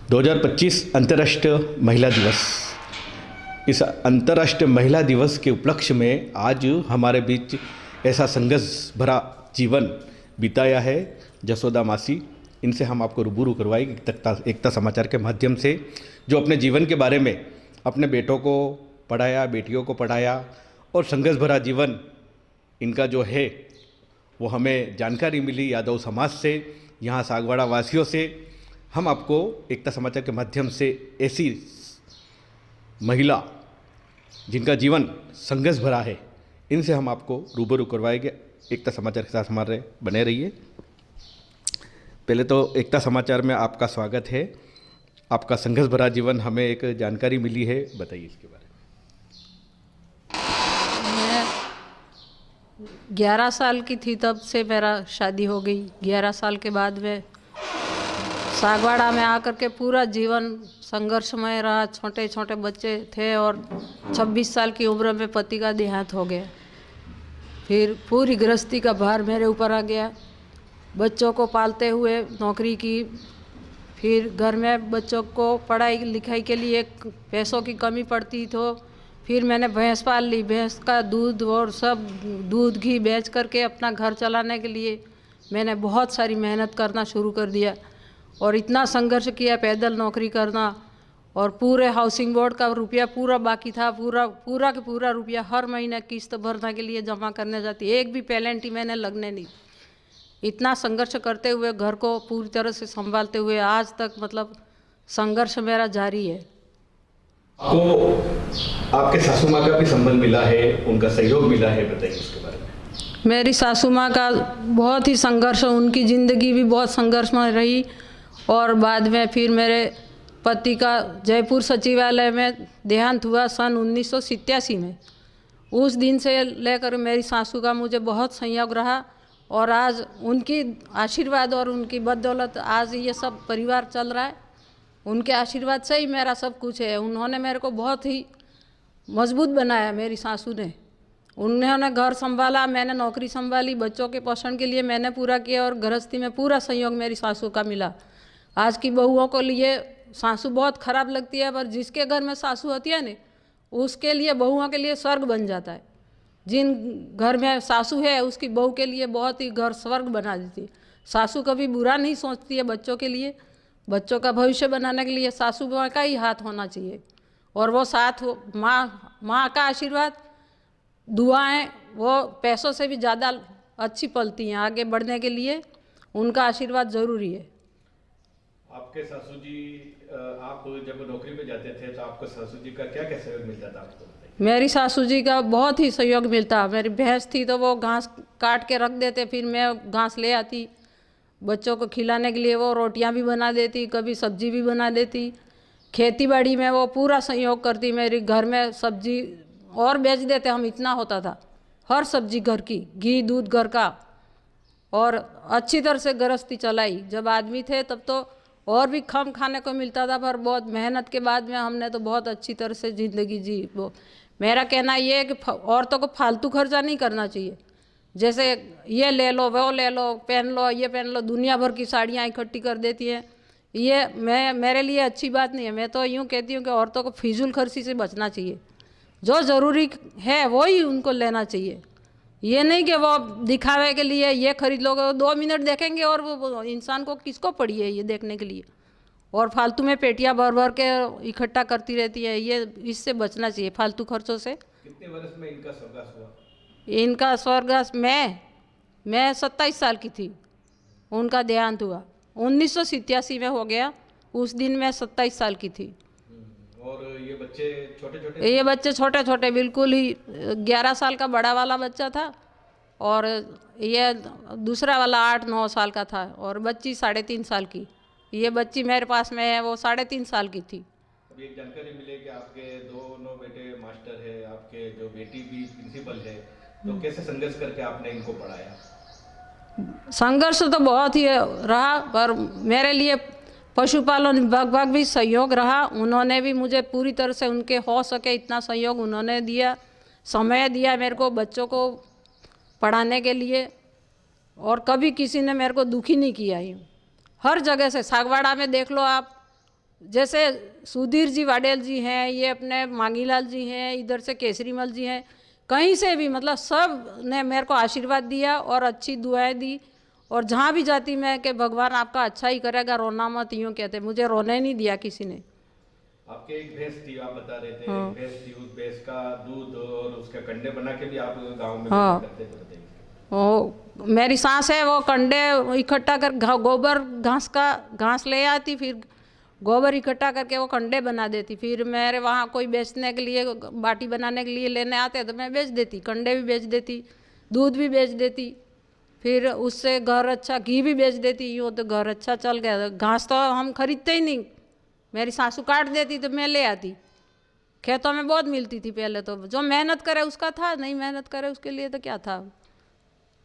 2025 अंतर्राष्ट्रीय महिला दिवस। इस अंतर्राष्ट्रीय महिला दिवस के उपलक्ष्य में आज हमारे बीच ऐसा संघर्ष भरा जीवन बिताया है जसोदा मासी। इनसे हम आपको रूबरू करवाएंगे एकता समाचार के माध्यम से, जो अपने जीवन के बारे में अपने बेटों को पढ़ाया, बेटियों को पढ़ाया और संघर्ष भरा जीवन इनका जो है वो हमें जानकारी मिली यादव समाज से, यहाँ सागवाड़ा वासियों से। हम आपको एकता समाचार के माध्यम से ऐसी महिला जिनका जीवन संघर्ष भरा है, इनसे हम आपको रूबरू करवाएंगे। एकता समाचार के साथ हमारे बने रहिए। पहले तो एकता समाचार में आपका स्वागत है। आपका संघर्ष भरा जीवन हमें एक जानकारी मिली है, बताइए इसके बारे में। मैं 11 साल की थी तब से मेरा शादी हो गई। 11 साल के बाद में सागवाड़ा में आकर के पूरा जीवन संघर्षमय रहा। छोटे छोटे बच्चे थे और 26 साल की उम्र में पति का देहांत हो गया। फिर पूरी गृहस्थी का भार मेरे ऊपर आ गया। बच्चों को पालते हुए नौकरी की, फिर घर में बच्चों को पढ़ाई लिखाई के लिए पैसों की कमी पड़ती तो फिर मैंने भैंस पाल ली। भैंस का दूध और सब दूध घी बेच करके अपना घर चलाने के लिए मैंने बहुत सारी मेहनत करना शुरू कर दिया और इतना संघर्ष किया, पैदल नौकरी करना। और पूरे हाउसिंग बोर्ड का रुपया पूरा बाकी था, पूरा के पूरा रुपया हर महीने किस्त भरने के लिए जमा करने जाती। एक भी पेलेंटी मैंने लगने नहीं। इतना संघर्ष करते हुए घर को पूरी तरह से संभालते हुए आज तक मतलब संघर्ष मेरा जारी है। आपको आपके सासू माँ का भी संबंध मिला है, उनका सहयोग मिला है, बताइए उसके बारे में। मेरी सासू माँ का बहुत ही संघर्ष, उनकी ज़िंदगी भी बहुत संघर्षमय रही। और बाद में फिर मेरे पति का जयपुर सचिवालय में देहांत हुआ सन 1987 में। उस दिन से लेकर मेरी सासू का मुझे बहुत संयोग रहा और आज उनकी आशीर्वाद और उनकी बदौलत आज ये सब परिवार चल रहा है। उनके आशीर्वाद से ही मेरा सब कुछ है। उन्होंने मेरे को बहुत ही मजबूत बनाया, मेरी सासू ने। उन्होंने घर संभाला, मैंने नौकरी संभाली, बच्चों के पोषण के लिए मैंने पूरा किया और गृहस्थी में पूरा सहयोग मेरी सासू का मिला। आज की बहुओं को लिए सासू बहुत ख़राब लगती है, पर जिसके घर में सासू होती है ना, उसके लिए बहुओं के लिए स्वर्ग बन जाता है। जिन घर में सासू है उसकी बहू के लिए बहुत ही घर स्वर्ग बना देती है। सासू कभी बुरा नहीं सोचती है बच्चों के लिए। बच्चों का भविष्य बनाने के लिए सासू माँ का ही हाथ होना चाहिए। और वो साथ माँ का आशीर्वाद, दुआएं, वो पैसों से भी ज़्यादा अच्छी पलती हैं। आगे बढ़ने के लिए उनका आशीर्वाद ज़रूरी है। आपके सासू जी, आप जब नौकरी पे जाते थे तो आपको सासू जी का क्या क्या सहयोग मिलता था आपको? मेरी सासू जी का बहुत ही सहयोग मिलता। मेरी भैंस थी तो वो घास काट के रख देते, फिर मैं घास ले आती। बच्चों को खिलाने के लिए वो रोटियां भी बना देती, कभी सब्जी भी बना देती। खेती बाड़ी में वो पूरा सहयोग करती। मेरे घर में सब्जी और बेच देते हम, इतना होता था। हर सब्जी घर की, घी दूध घर का, और अच्छी तरह से गृहस्थी चलाई। जब आदमी थे तब तो और भी कम खाने को मिलता था, पर बहुत मेहनत के बाद में हमने तो बहुत अच्छी तरह से ज़िंदगी जी। वो मेरा कहना ये है कि औरतों को फालतू खर्चा नहीं करना चाहिए। जैसे ये ले लो, वो ले लो, पहन लो, ये पहन लो, दुनिया भर की साड़ियाँ इकट्ठी कर देती हैं। ये मेरे लिए अच्छी बात नहीं है। मैं तो यूँ कहती हूँ कि औरतों को फिजूल खर्ची से बचना चाहिए। जो ज़रूरी है वो ही उनको लेना चाहिए। ये नहीं कि वो दिखावे के लिए ये खरीद लोगे, 2 मिनट देखेंगे और वो इंसान को किसको पड़ी है ये देखने के लिए, और फालतू में पेटियाँ भर भर के इकट्ठा करती रहती है। ये इससे बचना चाहिए फालतू खर्चों से। कितने वर्ष में इनका स्वर्गवास हुआ? इनका स्वर्गवास मैं 27 साल की थी, उनका देहांत हुआ 1987 में हो गया। उस दिन मैं 27 साल की थी। और ये बच्चे छोटे छोटे? ये बच्चे छोटे छोटे, बिल्कुल ही 11 साल का बड़ा वाला बच्चा था और ये दूसरा वाला 8-9 साल का था, और बच्ची 3.5 साल की। ये बच्ची मेरे पास में है, वो 3.5 साल की थी। अभी एक जानकारी मिले कि आपके दोनों बेटे मास्टर है, आपके जो बेटी भी प्रिंसिपल है, तो कैसे संघर्ष करके आपने इनको पढ़ाया? संघर्ष तो बहुत ही रहा, पर मेरे लिए पशुपालन विभाग भी सहयोग रहा। उन्होंने भी मुझे पूरी तरह से उनके हो सके इतना सहयोग उन्होंने दिया, समय दिया मेरे को बच्चों को पढ़ाने के लिए। और कभी किसी ने मेरे को दुखी नहीं किया। हर जगह से, सागवाड़ा में देख लो आप, जैसे सुधीर जी वाडेल जी हैं, ये अपने मांगीलाल जी हैं, इधर से केसरीमल जी हैं, कहीं से भी मतलब सब ने मेरे को आशीर्वाद दिया और अच्छी दुआएं दी। और जहाँ भी जाती मैं कि भगवान आपका अच्छा ही करेगा, रोना मत, यूँ कहते, मुझे रोने नहीं दिया किसी ने। आपके एक भैंस थी, आप बता रहे थे, हाँ। एक भैंस थी, उस भैंस का दूध और उसका कंडे बना के भी आप गांव में हाँ। बेचा करते थे, बताइए। वो मेरी सास है, वो कंडे इकट्ठा कर गोबर घास ले आती, फिर गोबर इकट्ठा करके वो कंडे बना देती। फिर मेरे वहाँ कोई बेचने के लिए, बाटी बनाने के लिए लेने आते तो मैं बेच देती, कंडे भी बेच देती, दूध भी बेच देती। फिर उससे घर अच्छा, घी भी बेच देती, यूँ तो घर अच्छा चल गया। घास तो हम खरीदते ही नहीं, मेरी सासू काट देती तो मैं ले आती। खेतों में बहुत मिलती थी पहले तो, जो मेहनत करे उसका था, नहीं मेहनत करे उसके लिए तो क्या था।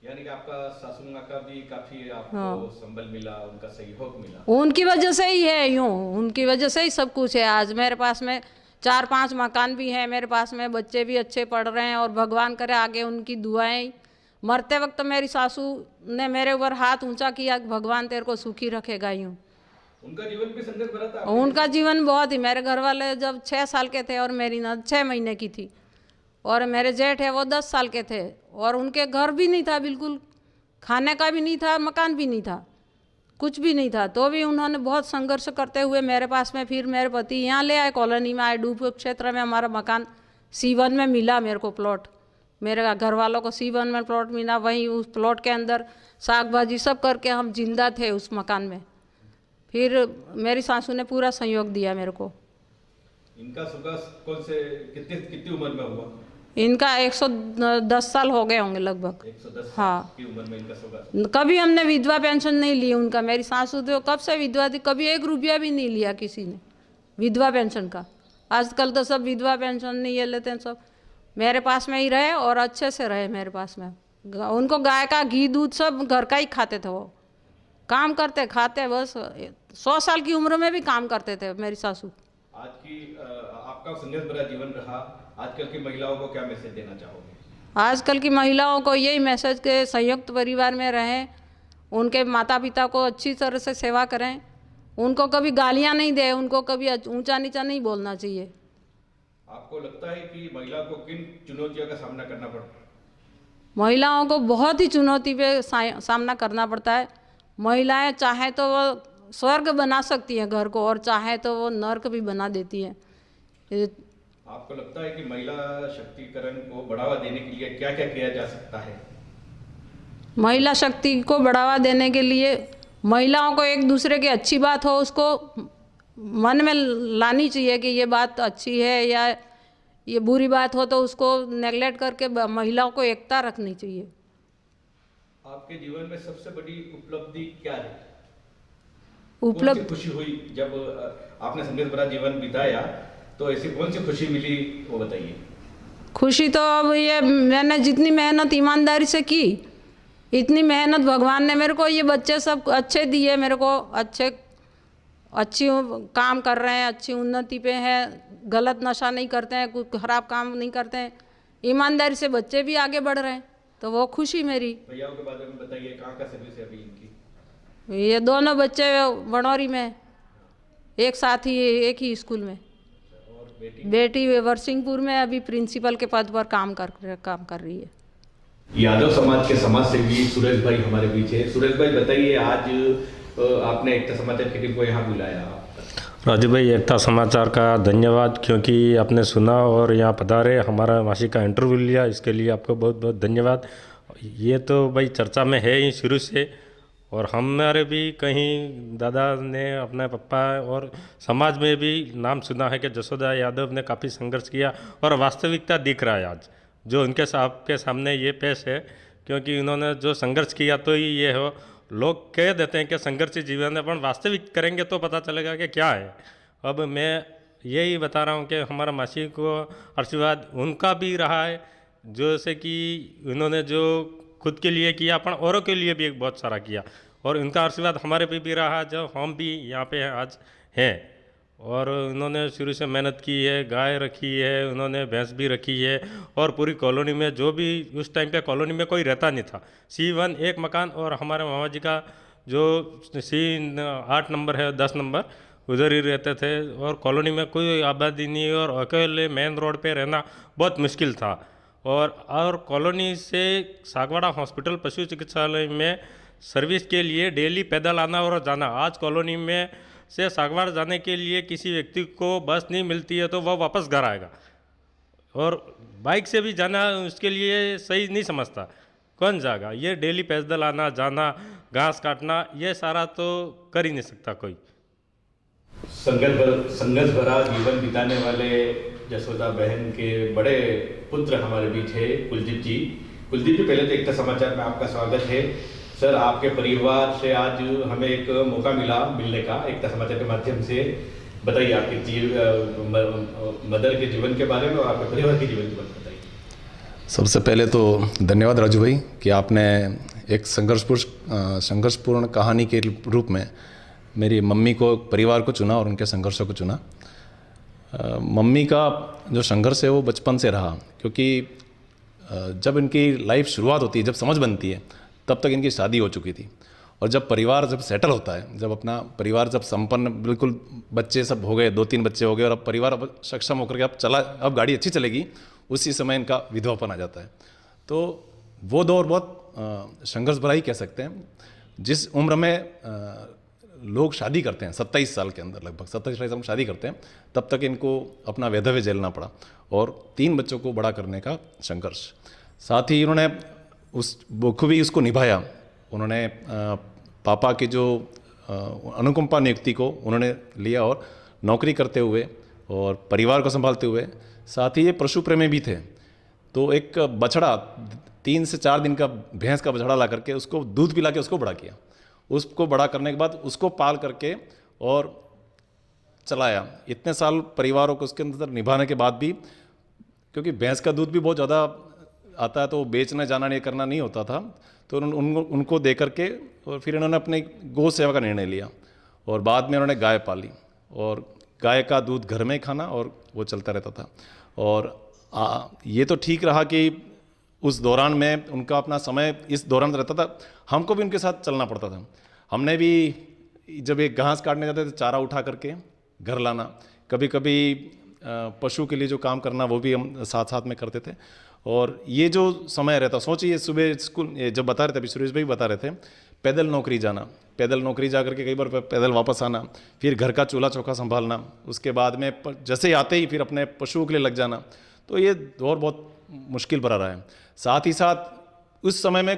यानी कि आपका सासू माँ का भी काफी आपको हाँ। संबल मिला, उनका सहयोग मिला। उनकी वजह से ही है, यूँ उनकी वजह से ही सब कुछ है। आज मेरे पास में 4-5 मकान भी हैं, मेरे पास में बच्चे भी अच्छे पढ़ रहे हैं, और भगवान करे आगे उनकी दुआएं। मरते वक्त मेरी सासू ने मेरे ऊपर हाथ ऊंचा किया, भगवान तेरे को सुखी रखेगा, यूँ। उनका जीवन भी संघर्ष भरा था। उनका जीवन बहुत ही, मेरे घर वाले जब 6 साल के थे और मेरी ननद 6 महीने की थी, और मेरे जेठ है वो 10 साल के थे, और उनके घर भी नहीं था, बिल्कुल खाने का भी नहीं था, मकान भी नहीं था, कुछ भी नहीं था। तो भी उन्होंने बहुत संघर्ष करते हुए मेरे पास में, फिर मेरे पति यहाँ ले आए, कॉलोनी में आए, डूब क्षेत्र में हमारा मकान C1 में मिला मेरे को प्लॉट। मेरे घर वालों को C1 में प्लॉट मिला, वहीं उस प्लॉट के अंदर साग भाजी सब करके हम जिंदा थे उस मकान में। फिर मेरी सासू ने पूरा सहयोग दिया मेरे को। इनका सुबह कौन से कितनी उम्र में हुआ? इनका 110 साल हो गए होंगे लगभग। 110 हाँ। की उम्र में इनका सुबह। कभी हमने विधवा पेंशन नहीं ली उनका, मेरी सासू तो कब से विधवा थी, कभी 1 रुपया भी नहीं लिया किसी ने विधवा पेंशन का। आजकल तो सब विधवा पेंशन नहीं ये लेते हैं, सब मेरे पास में ही रहे और अच्छे से रहे मेरे पास में। उनको गाय का घी दूध सब घर का ही खाते थे, वो काम करते खाते, बस 100 साल की उम्र में भी काम करते थे मेरी सासू। आज की आपका संघर्ष भरा जीवन रहा, आजकल की महिलाओं को क्या मैसेज देना चाहोगे? आजकल की महिलाओं को यही मैसेज के संयुक्त परिवार में रहें, उनके माता पिता को अच्छी तरह से सेवा करें, उनको कभी गालियां नहीं दें, उनको कभी ऊंचा नीचा नहीं बोलना चाहिए। आपको लगता है कि महिलाओं को किन चुनौतियों का सामना करना पड़ता है? महिलाओं को बहुत ही चुनौती पे सामना करना पड़ता है। महिलाएं चाहे तो वो स्वर्ग बना सकती हैं घर को, और चाहे तो वो नर्क भी बना देती हैं। आपको लगता है कि महिला शक्तिकरण को बढ़ावा देने के लिए क्या क्या किया जा सकता है? महिला शक्ति को बढ़ावा देने के लिए महिलाओं को एक दूसरे की अच्छी बात हो उसको मन में लानी चाहिए कि ये बात अच्छी है या ये बुरी बात हो तो उसको नेगलेक्ट करके महिलाओं को एकता रखनी चाहिए। आपके जीवन में सबसे बड़ी उपलब्धि क्या है? उपलब्ध कौन सी खुशी हुई जब आपने संघर्ष भरा जीवन बिताया, तो ऐसी कौन सी खुशी मिली वो बताइए। खुशी तो अब ये मैंने जितनी मेहनत ईमानदारी से की, इतनी मेहनत भगवान ने मेरे को, ये बच्चे सब अच्छे दिए मेरे को, अच्छी काम कर रहे हैं, अच्छी उन्नति पे हैं, गलत नशा नहीं करते हैं, कोई खराब काम नहीं करते हैं, ईमानदारी से बच्चे भी आगे बढ़ रहे हैं, तो वो खुशी मेरी। भैयाओं के बारे में बताइए, कहाँ का सर्विस है अभी इनकी? ये दोनों बच्चे बनौरी में, एक साथ ही एक ही स्कूल में। और बेटी वर्सिंगपुर में अभी प्रिंसिपल के पद पर काम कर रही है। यादव समाज के समाज सेवी सुरेश भाई हमारे बीच है। सुरेश भाई बताइए, आज आपने एकता समाचार की टीम को यहाँ बुलाया। राजू भाई, एकता समाचार का धन्यवाद, क्योंकि आपने सुना और यहाँ पधारे, हमारा मासी का इंटरव्यू लिया, इसके लिए आपको बहुत बहुत धन्यवाद। ये तो भाई चर्चा में है ही शुरू से, और हमारे भी कहीं दादा ने, अपने पापा और समाज में भी नाम सुना है कि जसोदा यादव ने काफ़ी संघर्ष किया, और वास्तविकता दिख रहा है आज जो उनके आपके सामने ये पेश है। क्योंकि उन्होंने जो संघर्ष किया तो ही ये हो, लोग कह देते हैं कि संघर्ष जीवन है, पर वास्तविक करेंगे तो पता चलेगा कि क्या है। अब मैं यही बता रहा हूँ कि हमारा मासी को आशीर्वाद उनका भी रहा है, जैसे कि उन्होंने जो खुद के लिए किया अपन औरों के लिए भी बहुत सारा किया, और उनका आशीर्वाद हमारे पे भी रहा जो हम भी यहाँ पे आज हैं। और उन्होंने शुरू से मेहनत की है, गाय रखी है, उन्होंने भैंस भी रखी है, और पूरी कॉलोनी में जो भी उस टाइम पे कॉलोनी में कोई रहता नहीं था, C1 एक मकान, और हमारे मामा जी का जो C8 नंबर है 10 नंबर, उधर ही रहते थे और कॉलोनी में कोई आबादी नहीं और अकेले मेन रोड पे रहना बहुत मुश्किल था। और कॉलोनी से सागवाड़ा हॉस्पिटल पशु चिकित्सालय में सर्विस के लिए डेली पैदल आना और जाना। आज कॉलोनी में से सागवाड़ा जाने के लिए किसी व्यक्ति को बस नहीं मिलती है तो वह वापस घर आएगा, और बाइक से भी जाना उसके लिए सही नहीं समझता, कौन जाएगा। ये डेली पैदल आना जाना, घास काटना, ये सारा तो कर ही नहीं सकता कोई। संघर्ष भरा जीवन बिताने वाले जसोदा बहन के बड़े पुत्र हमारे बीच है कुलदीप जी। कुलदीप जी, पहले तो एकता समाचार में आपका स्वागत है। सर, आपके परिवार से आज हमें एक मौका मिलने का एकता समाचार के माध्यम से। बताइए आपके मदर के जीवन के बारे में और आपके परिवार के जीवन के बारे में बताइए। सबसे पहले तो धन्यवाद राजू भाई कि आपने एक संघर्षपूर्ण कहानी के रूप में मेरी मम्मी को, परिवार को चुना और उनके संघर्षों को चुना। मम्मी का जो संघर्ष है वो बचपन से रहा, क्योंकि जब इनकी लाइफ शुरुआत होती है, जब समझ बनती है, तब तक इनकी शादी हो चुकी थी। और जब परिवार जब सेटल होता है, जब अपना परिवार जब संपन्न, बिल्कुल बच्चे सब हो गए, 2-3 बच्चे हो गए और अब परिवार अब सक्षम होकर के अब गाड़ी अच्छी चलेगी, उसी समय इनका विधवापन आ जाता है। तो वो दौर बहुत संघर्ष भरा ही कह सकते हैं। जिस उम्र में लोग शादी करते हैं, 27 साल के अंदर, लगभग 27-28 साल में शादी करते हैं, तब तक इनको अपना वैधव्य झेलना पड़ा और 3 बच्चों को बड़ा करने का संघर्ष। साथ ही इन्होंने उस बखूबी उसको निभाया। उन्होंने पापा की जो अनुकंपा नियुक्ति को उन्होंने लिया और नौकरी करते हुए और परिवार को संभालते हुए, साथ ही ये पशु प्रेमी भी थे। तो एक बछड़ा 3 से 4 दिन का भैंस का बछड़ा ला करके उसको दूध पिला के उसको बड़ा किया। उसको बड़ा करने के बाद उसको पाल करके और चलाया। इतने साल परिवारों को उसके अंदर निभाने के बाद भी, क्योंकि भैंस का दूध भी बहुत ज़्यादा आता है तो बेचने जाना नहीं करना नहीं होता था, तो उनको दे करके और फिर इन्होंने अपने गौ सेवा का निर्णय लिया और बाद में उन्होंने गाय पाली और गाय का दूध घर में खाना और वो चलता रहता था। और ये तो ठीक रहा कि उस दौरान में उनका अपना समय इस दौरान रहता था, हमको भी उनके साथ चलना पड़ता था। हमने भी जब एक घास काटने जाते थे, चारा उठा करके घर लाना, कभी कभी पशु के लिए जो काम करना वो भी हम साथ साथ में करते थे। और ये जो समय रहता, सोचिए सुबह स्कूल जब बता रहे थे, अभी सुरेश भाई बता रहे थे, पैदल नौकरी जाना, पैदल नौकरी जा करके कई बार पैदल वापस आना, फिर घर का चूल्हा चौका संभालना, उसके बाद में जैसे आते ही फिर अपने पशुओं के लिए लग जाना। तो ये दौर बहुत मुश्किल भरा रहा है। साथ ही साथ उस समय में,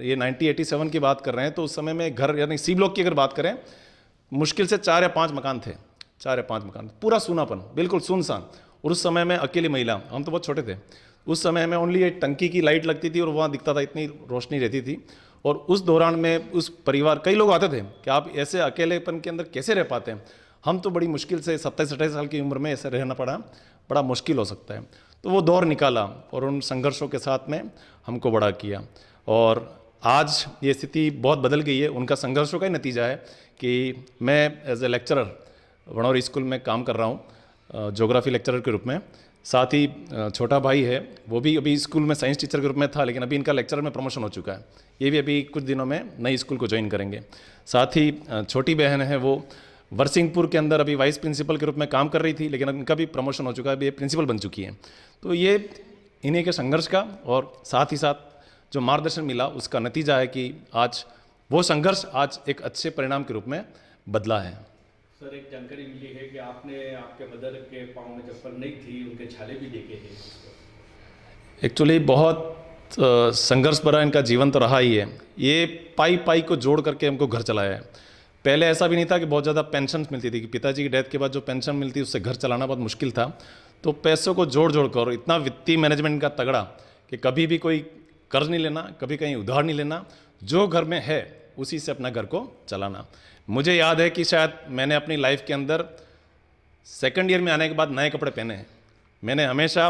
ये 1987 की बात कर रहे हैं, तो उस समय में घर यानी सी ब्लॉक की अगर बात करें, मुश्किल से 4 या 5 मकान थे, 4 या 5 मकान, पूरा सूनापन, बिल्कुल सुनसान। और उस समय में अकेली महिला, हम तो बहुत छोटे थे उस समय में, ओनली एक टंकी की लाइट लगती थी और वहाँ दिखता था, इतनी रोशनी रहती थी। और उस दौरान में उस परिवार, कई लोग आते थे कि आप ऐसे अकेलेपन के अंदर कैसे रह पाते हैं। हम तो बड़ी मुश्किल से 27-28 साल की उम्र में ऐसे रहना पड़ा, बड़ा मुश्किल हो सकता है। तो वो दौर निकाला और उन संघर्षों के साथ में हमको बड़ा किया। और आज ये स्थिति बहुत बदल गई है, उनका संघर्षों का ही नतीजा है कि मैं एज ए लेक्चरर वनौर स्कूल में काम कर रहा हूँ, ज्योग्राफी लेक्चरर के रूप में। साथ ही छोटा भाई है, वो भी अभी स्कूल में साइंस टीचर के रूप में था, लेकिन अभी इनका लेक्चरर में प्रमोशन हो चुका है। ये भी अभी कुछ दिनों में नई स्कूल को ज्वाइन करेंगे। साथ ही छोटी बहन है, वो वरसिंहपुर के अंदर अभी वाइस प्रिंसिपल के रूप में काम कर रही थी, लेकिन इनका भी प्रमोशन हो चुका है, अभी ये प्रिंसिपल बन चुकी है। तो ये इन्हीं के संघर्ष का और साथ ही साथ जो मार्गदर्शन मिला उसका नतीजा है कि आज वो संघर्ष आज एक अच्छे परिणाम के रूप में बदला है। सर, एक जानकारी मिली है कि आपने आपके मदर के पाँव में चप्पल नहीं थी, उनके छाले भी देखे हैं। एक्चुअली बहुत संघर्ष भरा इनका जीवन तो रहा ही है। ये पाई पाई को जोड़ करके हमको घर चलाया है। पहले ऐसा भी नहीं था कि बहुत ज़्यादा पेंशन मिलती थी, कि पिताजी की डेथ के बाद जो पेंशन मिलती उससे घर चलाना बहुत मुश्किल था। तो पैसों को जोड़ जोड़ कर इतना वित्तीय मैनेजमेंट का तगड़ा कि कभी भी कोई कर्ज नहीं लेना, कभी कहीं उधार नहीं लेना, जो घर में है उसी से अपना घर को चलाना। मुझे याद है कि शायद मैंने अपनी लाइफ के अंदर सेकंड ईयर में आने के बाद नए कपड़े पहने हैं। मैंने हमेशा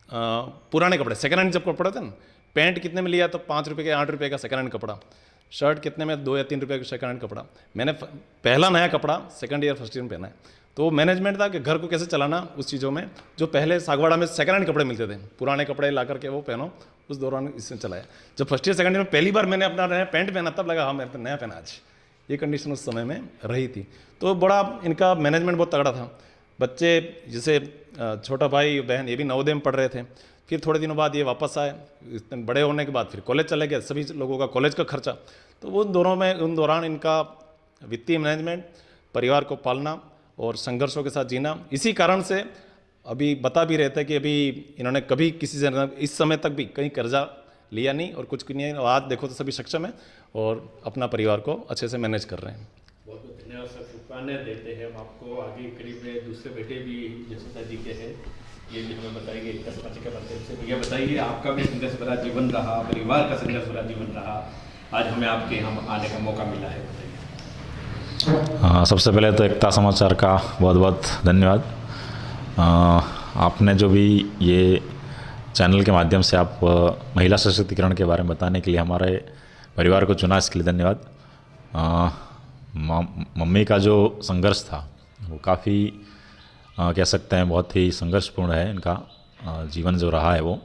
पुराने कपड़े, सेकंड हैंड जब कपड़े थे ना, पैंट कितने में लिया तो 5 रुपये का 8 रुपये का सेकंड हैंड कपड़ा, शर्ट कितने में 2 या 3 रुपये का सेकंड हैंड कपड़ा, मैंने पहला नया कपड़ा सेकंड ईयर फर्स्ट ईयर में पहना है। तो मैनेजमेंट था कि घर को कैसे चलाना उस चीज़ों में, जो पहले सागवाड़ा में सेकंड हैंड कपड़े मिलते थे, पुराने कपड़े ला करके वो पहनो, उस दौरान इससे चलाया। जब फर्स्ट ईयर सेकंड ईयर में पहली बार मैंने अपना नया पैंट पहना, तब लगा हाँ मैं नया पहना आज, ये कंडीशन उस समय में रही थी। तो बड़ा इनका मैनेजमेंट बहुत तगड़ा था। बच्चे जैसे छोटा भाई बहन ये भी नवोदय में पढ़ रहे थे, फिर थोड़े दिनों बाद ये वापस आए, इतने बड़े होने के बाद फिर कॉलेज चले गए, सभी लोगों का कॉलेज का खर्चा। तो उन दौरान इनका वित्तीय मैनेजमेंट, परिवार को पालना और संघर्षों के साथ जीना, इसी कारण से अभी बता भी रहे थे कि अभी इन्होंने कभी किसी से इस समय तक भी कहीं कर्जा लिया नहीं और कुछ नहीं है, और आज देखो तो सभी सक्षम है और अपना परिवार को अच्छे से मैनेज कर रहे हैं। बहुत बहुत धन्यवाद सर, शुभकामनाएं देते हैं हम आपको। आगे करीब में दूसरे बेटे भी जसोदा जी के हैं, ये भी हमें बताइए एकता समाज के माध्यम से। भैया बताइए, आपका भी संघर्ष भरा जीवन रहा, परिवार का संघर्ष भरा जीवन रहा, आज हमें आपके यहाँ आने का मौका मिला है, बताइए। सबसे पहले तो एकता समाचार का बहुत बहुत धन्यवाद। आपने जो भी ये चैनल के माध्यम से आप महिला सशक्तिकरण के बारे में बताने के लिए हमारे परिवार को चुना, इसके लिए धन्यवाद। मम्मी का जो संघर्ष था वो काफ़ी कह सकते हैं बहुत ही संघर्षपूर्ण है, इनका जीवन जो रहा है वो।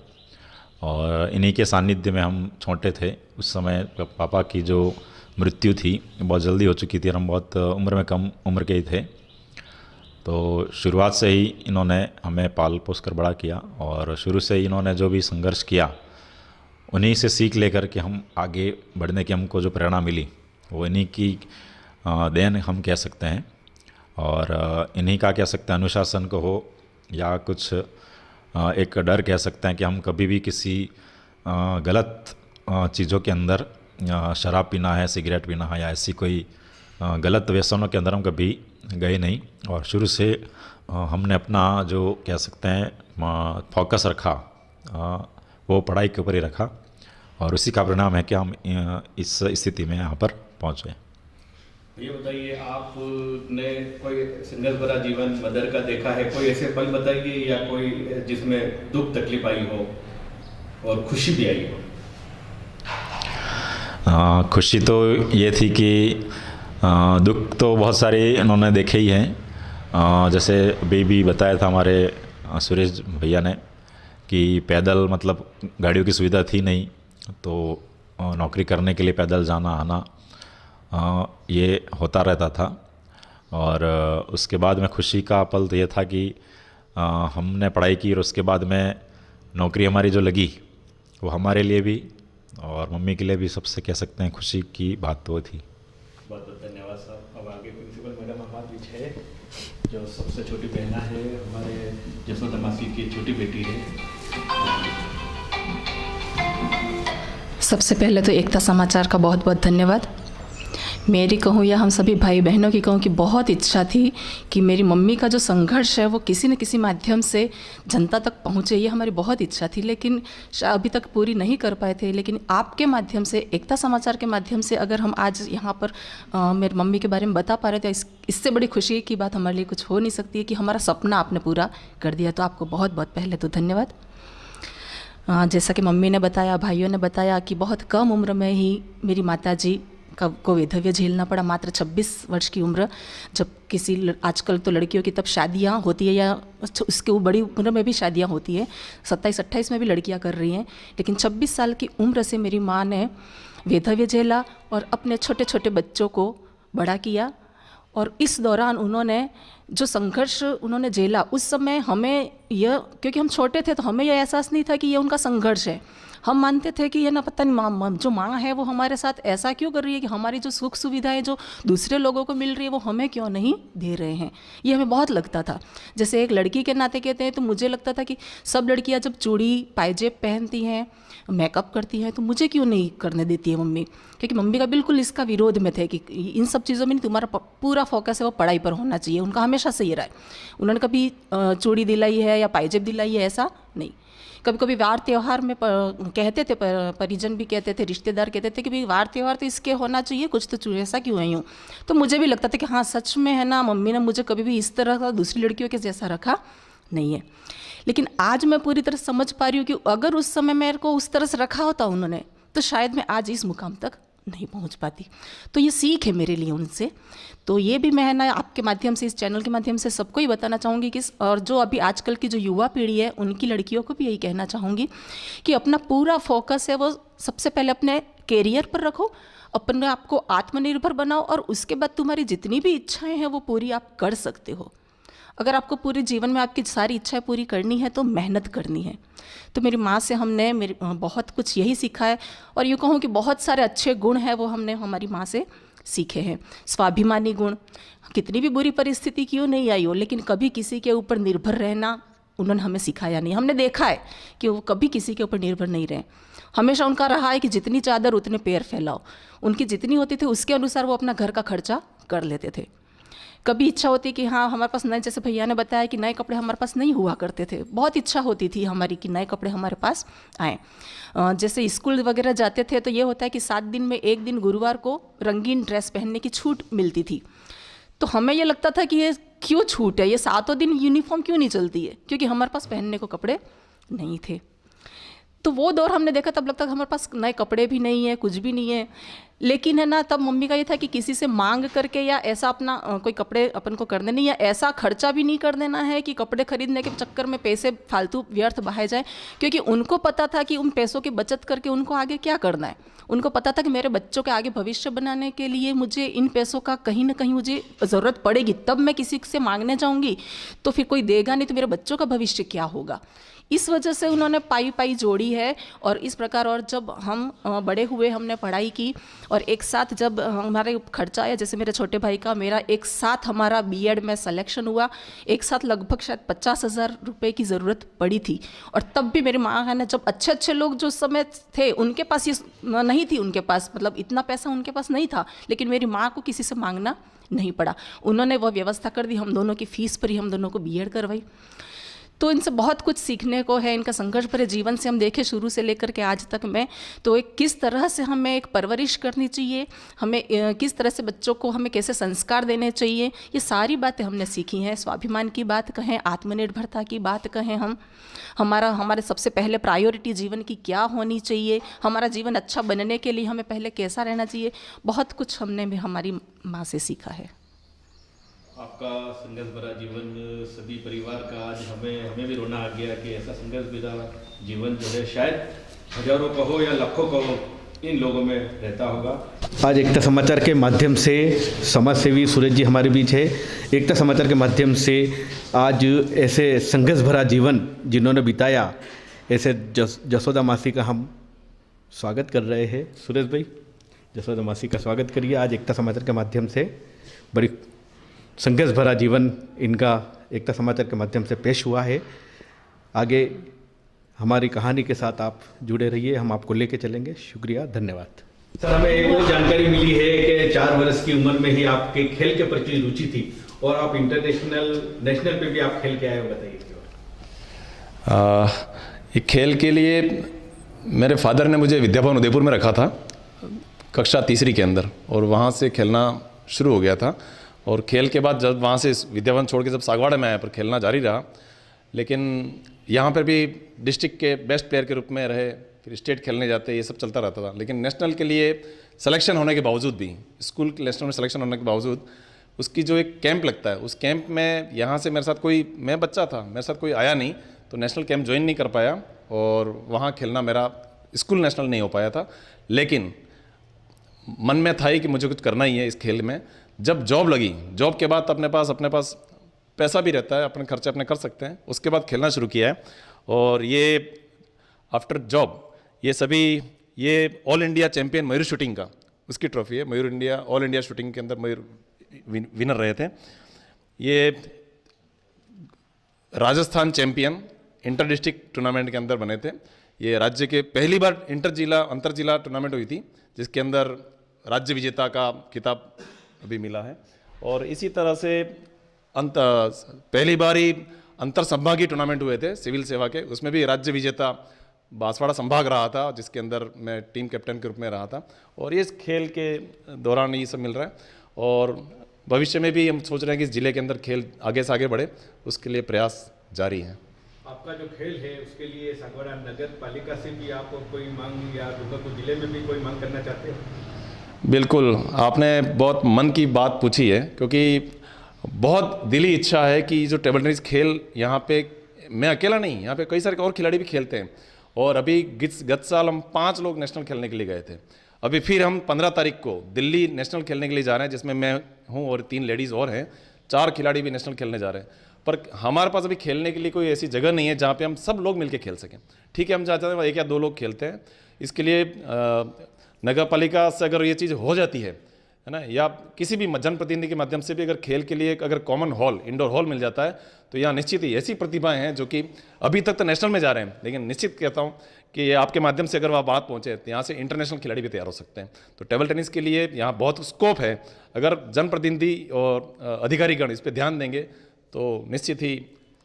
और इन्हीं के सानिध्य में हम छोटे थे उस समय, पापा की जो मृत्यु थी बहुत जल्दी हो चुकी थी और हम बहुत उम्र में कम उम्र के ही थे। तो शुरुआत से ही इन्होंने हमें पाल पोस कर बड़ा किया और शुरू से ही इन्होंने जो भी संघर्ष किया उन्हीं से सीख लेकर के हम आगे बढ़ने की हमको जो प्रेरणा मिली वो इन्हीं की देन हम कह सकते हैं। और इन्हीं का कह सकते हैं अनुशासन को हो या कुछ एक डर कह सकते हैं कि हम कभी भी किसी गलत चीज़ों के अंदर, शराब पीना है, सिगरेट पीना है या ऐसी कोई गलत व्यसनों के अंदर हम कभी गए नहीं। और शुरू से हमने अपना जो कह सकते हैं फोकस रखा वो पढ़ाई के ऊपर ही रखा और उसी का परिणाम है कि हम इस स्थिति में यहाँ पर पहुँचे। ये बताइए, आपने कोई संघर्ष भरा जीवन मदर का देखा है, कोई ऐसे पल बताइए या कोई जिसमें दुख तकलीफ आई हो और खुशी भी आई हो। खुशी तो ये थी कि दुख तो बहुत सारे इन्होंने देखे ही हैं। जैसे अभी भी बताया था हमारे सुरेश भैया ने कि पैदल मतलब गाड़ियों की सुविधा थी नहीं, तो नौकरी करने के लिए पैदल जाना आना ये होता रहता था। और उसके बाद में खुशी का पल तो ये था कि हमने पढ़ाई की और उसके बाद में नौकरी हमारी जो लगी वो हमारे लिए भी और मम्मी के लिए भी सबसे कह सकते हैं खुशी की बात तो थी। बहुत बहुत धन्यवाद साहब। अब आगे प्रिंसिपल मैडम हमारे बीच है, जो सबसे छोटी बहना है, हमारे जसोदा मासी की छोटी बेटी है। सबसे पहले तो एकता समाचार का बहुत बहुत धन्यवाद। मेरी कहूँ या हम सभी भाई बहनों की कहूँ कि बहुत इच्छा थी कि मेरी मम्मी का जो संघर्ष है वो किसी न किसी माध्यम से जनता तक पहुँचे, ये हमारी बहुत इच्छा थी, लेकिन अभी तक पूरी नहीं कर पाए थे। लेकिन आपके माध्यम से, एकता समाचार के माध्यम से अगर हम आज यहाँ पर मेरी मम्मी के बारे में बता पा रहे थे, इससे बड़ी खुशी की बात हमारे लिए कुछ हो नहीं सकती है कि हमारा सपना आपने पूरा कर दिया। तो आपको बहुत बहुत पहले तो धन्यवाद। जैसा कि मम्मी ने बताया, भाइयों ने बताया कि बहुत कम उम्र में ही मेरी माताजी को वैधव्य झेलना पड़ा, मात्र 26 वर्ष की उम्र। जब किसी आजकल तो लड़कियों की तब शादियां होती है या उसके बड़ी उम्र में भी शादियां होती है, 27-28 में भी लड़कियां कर रही हैं, लेकिन 26 साल की उम्र से मेरी माँ ने वैधव्य झेला और अपने छोटे छोटे बच्चों को बड़ा किया। और इस दौरान उन्होंने जो संघर्ष उन्होंने झेला, उस समय हमें यह, क्योंकि हम छोटे थे तो हमें यह एहसास नहीं था कि ये उनका संघर्ष है। हम मानते थे कि ये ना पता नहीं जो माँ है वो हमारे साथ ऐसा क्यों कर रही है कि हमारी जो सुख सुविधाएं जो दूसरे लोगों को मिल रही है वो हमें क्यों नहीं दे रहे हैं, ये हमें बहुत लगता था। जैसे एक लड़की के नाते कहते हैं तो मुझे लगता था कि सब लड़कियां जब चूड़ी पायजेब पहनती हैं, मेकअप करती हैं, तो मुझे क्यों नहीं करने देती है मम्मी, क्योंकि मम्मी का बिल्कुल इसका विरोध में थे कि इन सब चीज़ों में नहीं, तुम्हारा पूरा फोकस है वो पढ़ाई पर होना चाहिए। उनका हमेशा से ये रहा है। उन्होंने कभी चूड़ी दिलाई है या पायजेब दिलाई है ऐसा नहीं। कभी कभी वार त्यौहार में कहते थे, परिजन भी कहते थे, रिश्तेदार कहते थे कि भाई वार त्यौहार तो इसके होना चाहिए, कुछ तो ऐसा क्यों है यूँ। तो मुझे भी लगता था कि हाँ सच में है ना, मम्मी ने मुझे कभी भी इस तरह का दूसरी लड़कियों के जैसा रखा नहीं है। लेकिन आज मैं पूरी तरह समझ पा रही हूँ कि अगर उस समय मेरे को उस तरह से रखा होता उन्होंने, तो शायद मैं आज इस मुकाम तक नहीं पहुंच पाती। तो ये सीख है मेरे लिए उनसे। तो ये भी मैं है ना आपके माध्यम से, इस चैनल के माध्यम से सबको ही बताना चाहूँगी कि और जो अभी आजकल की जो युवा पीढ़ी है उनकी लड़कियों को भी यही कहना चाहूँगी कि अपना पूरा फोकस है वो सबसे पहले अपने कैरियर पर रखो, अपने आप को आत्मनिर्भर बनाओ और उसके बाद तुम्हारी जितनी भी इच्छाएं हैं वो पूरी आप कर सकते हो। अगर आपको पूरे जीवन में आपकी सारी इच्छाएं पूरी करनी है तो मेहनत करनी है। तो मेरी माँ से हमने बहुत कुछ यही सीखा है, और यूँ कहूँ कि बहुत सारे अच्छे गुण हैं वो हमने हमारी माँ से सीखे हैं। स्वाभिमानी गुण, कितनी भी बुरी परिस्थिति क्यों नहीं आई हो, लेकिन कभी किसी के ऊपर निर्भर रहना उन्होंने हमें सिखाया नहीं। हमने देखा है कि वो कभी किसी के ऊपर निर्भर नहीं रहे। हमेशा उनका रहा है कि जितनी चादर उतने पैर फैलाओ। उनकी जितनी होती थी उसके अनुसार वो अपना घर का खर्चा कर लेते थे। कभी इच्छा होती कि हाँ हमारे पास नए, जैसे भैया ने बताया कि नए कपड़े हमारे पास नहीं हुआ करते थे, बहुत इच्छा होती थी हमारी कि नए कपड़े हमारे पास आएँ। जैसे स्कूल वगैरह जाते थे तो ये होता है कि 7 दिन में 1 दिन गुरुवार को रंगीन ड्रेस पहनने की छूट मिलती थी। तो हमें ये लगता था कि ये क्यों छूट है, ये 7 दिन यूनिफॉर्म क्यों नहीं चलती है, क्योंकि हमारे पास पहनने को कपड़े नहीं थे। तो वो दौर हमने देखा, तब लगता था हमारे पास नए कपड़े भी नहीं है, कुछ भी नहीं है। लेकिन है ना, तब मम्मी का ये था कि किसी से मांग करके या ऐसा अपना कोई कपड़े अपन को कर देने, या ऐसा खर्चा भी नहीं कर देना है कि कपड़े खरीदने के चक्कर में पैसे फालतू व्यर्थ बहाए जाए, क्योंकि उनको पता था कि उन पैसों की बचत करके उनको आगे क्या करना है। उनको पता था कि मेरे बच्चों के आगे भविष्य बनाने के लिए मुझे इन पैसों का कहीं ना कहीं मुझे ज़रूरत पड़ेगी। तब मैं किसी से मांगने जाऊँगी तो फिर कोई देगा नहीं, तो मेरे बच्चों का भविष्य क्या होगा। इस वजह से उन्होंने पाई पाई जोड़ी है। और इस प्रकार, और जब हम बड़े हुए, हमने पढ़ाई की, और एक साथ जब हमारे खर्चा आया, जैसे मेरे छोटे भाई का मेरा एक साथ हमारा बीएड में सिलेक्शन हुआ, एक साथ लगभग शायद 50,000 रुपये की ज़रूरत पड़ी थी। और तब भी मेरी माँ है ना, जब अच्छे अच्छे लोग जो समय थे उनके पास ये नहीं थी, उनके पास मतलब इतना पैसा उनके पास नहीं था, लेकिन मेरी माँ को किसी से मांगना नहीं पड़ा। उन्होंने वह व्यवस्था कर दी, हम दोनों की फ़ीस पर ही हम दोनों को बीएड करवाई। तो इनसे बहुत कुछ सीखने को है। इनका संघर्ष भरे जीवन से हम देखें शुरू से लेकर के आज तक में, तो एक किस तरह से हमें एक परवरिश करनी चाहिए, हमें किस तरह से बच्चों को हमें कैसे संस्कार देने चाहिए, ये सारी बातें हमने सीखी हैं। स्वाभिमान की बात कहें, आत्मनिर्भरता की बात कहें, हमारे सबसे पहले प्रायोरिटी जीवन की क्या होनी चाहिए, हमारा जीवन अच्छा बनने के लिए हमें पहले कैसा रहना चाहिए, बहुत कुछ हमने भी हमारी माँ से सीखा है। आपका संघर्ष भरा जीवन सभी परिवार का, आज हमें भी रोना आ गया कि ऐसा संघर्ष भरा जीवन जो है शायद हजारों का हो या लाखों का हो, इन लोगों में रहता होगा। आज एकता समाचार के माध्यम से समाज सेवी सूरज जी हमारे बीच है। एकता समाचार के माध्यम से आज ऐसे संघर्ष भरा जीवन जिन्होंने बिताया, ऐसे जसोदा मासी का हम स्वागत कर रहे हैं। सूरज भाई, जसोदा मासी का स्वागत करिए। आज एकता समाचार के माध्यम से बड़ी संघर्ष भरा जीवन इनका एकता समाचार के माध्यम से पेश हुआ है। आगे हमारी कहानी के साथ आप जुड़े रहिए, हम आपको लेके चलेंगे। शुक्रिया, धन्यवाद। सर, हमें एक और जानकारी मिली है कि 4 वर्ष की उम्र में ही आपके खेल के प्रति रुचि थी और आप इंटरनेशनल, नेशनल पे भी आप खेल के आए हो, बताइए। ये खेल के लिए मेरे फादर ने मुझे विद्याभवन उदयपुर में रखा था कक्षा 3री के अंदर, और वहाँ से खेलना शुरू हो गया था। और खेल के बाद जब वहाँ से विद्याभवन छोड़ के जब सागवाड़ा में आया, पर खेलना जारी रहा, लेकिन यहाँ पर भी डिस्ट्रिक्ट के बेस्ट प्लेयर के रूप में रहे, फिर स्टेट खेलने जाते, ये सब चलता रहता था। लेकिन नेशनल के लिए सिलेक्शन होने के बावजूद भी, स्कूल के नेशनल में सिलेक्शन होने के बावजूद, उसकी जो एक कैंप लगता है, उस कैंप में यहाँ से मेरे साथ कोई, मैं बच्चा था, मेरे साथ कोई आया नहीं, तो नेशनल कैंप ज्वाइन नहीं कर पाया और वहाँ खेलना मेरा स्कूल नेशनल नहीं हो पाया था। लेकिन मन में था ही कि मुझे कुछ करना ही है इस खेल में। जब जॉब लगी, जॉब के बाद अपने पास पैसा भी रहता है, अपने खर्चे अपने कर सकते हैं, उसके बाद खेलना शुरू किया है। और ये आफ्टर जॉब ये ऑल इंडिया चैंपियन मयूर शूटिंग का, उसकी ट्रॉफी है। मयूर इंडिया, ऑल इंडिया शूटिंग के अंदर मयूर विनर रहे थे। ये Rajasthan champion inter district tournament के अंदर बने थे। ये राज्य के पहली बार अंतर जिला टूर्नामेंट हुई थी, जिसके अंदर राज्य विजेता का खिताब अभी मिला है। और इसी तरह से पहली बार ही अंतर संभागीय टूर्नामेंट हुए थे सिविल सेवा के, उसमें भी राज्य विजेता बांसवाड़ा संभाग रहा था, जिसके अंदर मैं टीम कैप्टन के रूप में रहा था। और इस खेल के दौरान ये सब मिल रहा है, और भविष्य में भी हम सोच रहे हैं कि इस जिले के अंदर खेल आगे से आगे बढ़े, उसके लिए प्रयास जारी है। आपका जो खेल है उसके लिए सागवाड़ा नगर पालिका से भी आप कोई मांग, या डूंगरपुर जिले में भी कोई मांग करना चाहते हो? बिल्कुल, आपने बहुत मन की बात पूछी है, क्योंकि बहुत दिली इच्छा है कि जो टेबल टेनिस खेल यहाँ पे, मैं अकेला नहीं, यहाँ पे कई सारे और खिलाड़ी भी खेलते हैं। और अभी गत साल हम 5 लोग नेशनल खेलने के लिए गए थे। अभी फिर हम 15 तारीख को दिल्ली नेशनल खेलने के लिए जा रहे हैं, जिसमें मैं हूँ और 3 लेडीज़ और हैं। 4 खिलाड़ी भी नेशनल खेलने जा रहे हैं, पर हमारे पास अभी खेलने के लिए कोई ऐसी जगह नहीं है जहाँ पे हम सब लोग मिलकर खेल सकें। ठीक है, हम चाहते हैं 1 या 2 लोग खेलते हैं। इसके लिए नगर पालिका से अगर ये चीज़ हो जाती है ना, या किसी भी जनप्रतिनिधि के माध्यम से भी अगर खेल के लिए अगर कॉमन हॉल, इंडोर हॉल मिल जाता है, तो यहाँ निश्चित ही ऐसी प्रतिभाएं हैं जो कि अभी तक तो नेशनल में जा रहे हैं, लेकिन निश्चित कहता हूँ कि ये आपके माध्यम से अगर वह बात पहुँचे तो यहाँ से इंटरनेशनल खिलाड़ी भी तैयार हो सकते हैं। तो टेबल टेनिस के लिए यहाँ बहुत स्कोप है। अगर जनप्रतिनिधि और अधिकारीगण इस पर ध्यान देंगे तो निश्चित ही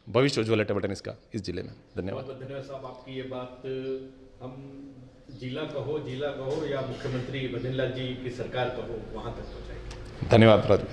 भविष्य उज्ज्वल है टेबल टेनिस का इस जिले में। धन्यवाद। बहुत धन्यवाद साहब, आपकी ये बात हम जिला कहो या मुख्यमंत्री भजन लाल जी की सरकार कहो, वहाँ तक पहुँचाएंगे। धन्यवाद राजू।